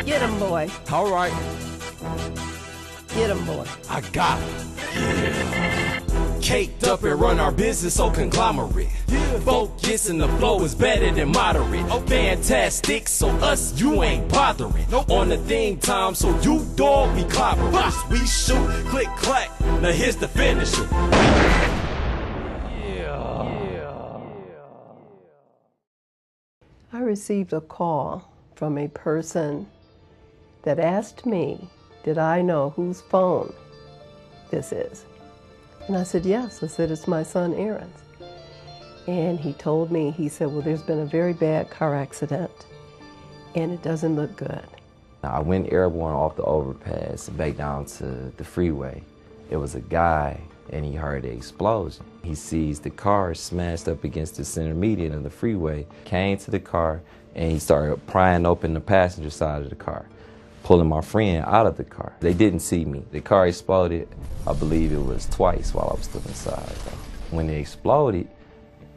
Get him, boy. All right. Get him, boy. I got it. Yeah. Caked up and run our business so conglomerate. Focus and the flow is better than moderate. Fantastic, so us you ain't bothering. On the thing time, so you dog be clobbering. First we shoot, click clack. Now here's the finisher. I received a call from a person that asked me, did I know whose phone this is? And I said, yes. I said, it's my son Aaron's. And he told me, he said, well, there's been a very bad car accident and it doesn't look good. I went airborne off the overpass and back down to the freeway. It was a guy and he heard the explosion. He sees the car smashed up against the center median of the freeway, came to the car and he started prying open the passenger side of the car, pulling my friend out of the car. They didn't see me. The car exploded, I believe it was twice while I was still inside. When it exploded,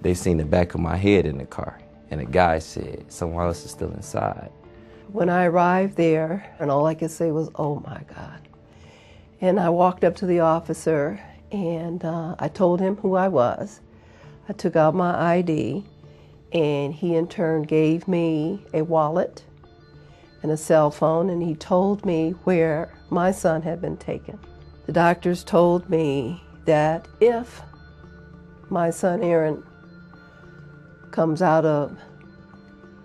they seen the back of my head in the car, and the guy said, someone else is still inside. When I arrived there, and all I could say was, oh my God. And I walked up to the officer, and I told him who I was. I took out my ID, and he in turn gave me a wallet and a cell phone, and he told me where my son had been taken. The doctors told me that if my son Aaron comes out of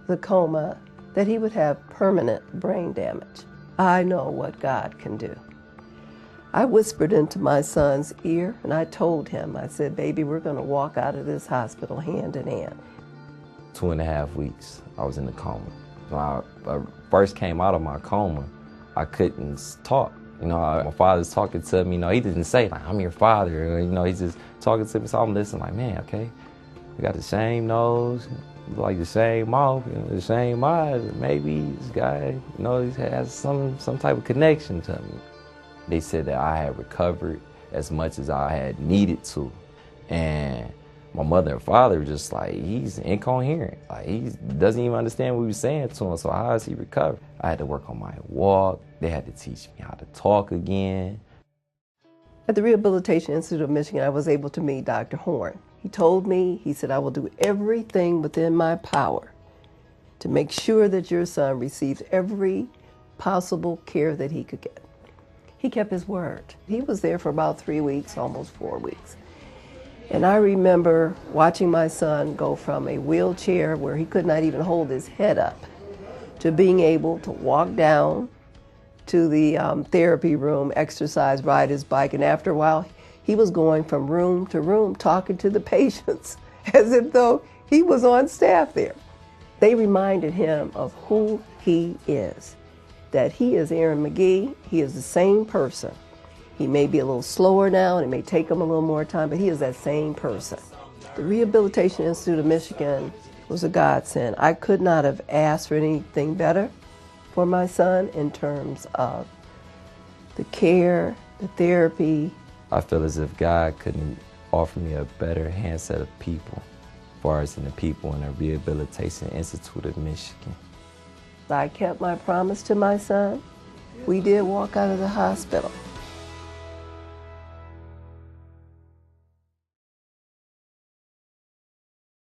the coma, that he would have permanent brain damage. I know what God can do. I whispered into my son's ear and I told him, I said, baby, we're going to walk out of this hospital hand in hand. 2.5 weeks, I was in the coma. When I first came out of my coma, I couldn't talk. You know, my father's talking to me, you know, he didn't say, like, I'm your father. You know, he's just talking to me, so I'm listening like, man, okay, we got the same nose, like the same mouth, you know, the same eyes. Maybe this guy, you know, he has some type of connection to me. They said that I had recovered as much as I had needed to. And my mother and father were just like, he's incoherent. Like, he doesn't even understand what we were saying to him, so how has he recovered? I had to work on my walk. They had to teach me how to talk again. At the Rehabilitation Institute of Michigan, I was able to meet Dr. Horn. He told me, he said, I will do everything within my power to make sure that your son receives every possible care that he could get. He kept his word. He was there for about 3 weeks, almost 4 weeks. And I remember watching my son go from a wheelchair where he could not even hold his head up to being able to walk down to the therapy room, exercise, ride his bike, and after a while, he was going from room to room talking to the patients as if though he was on staff there. They reminded him of who he is, that he is Aaron Magee, he is the same person. He may be a little slower now and it may take him a little more time, but he is that same person. The Rehabilitation Institute of Michigan was a godsend. I could not have asked for anything better for my son in terms of the care, the therapy. I feel as if God couldn't offer me a better handset of people, as far as in the people in the Rehabilitation Institute of Michigan. I kept my promise to my son. We did walk out of the hospital.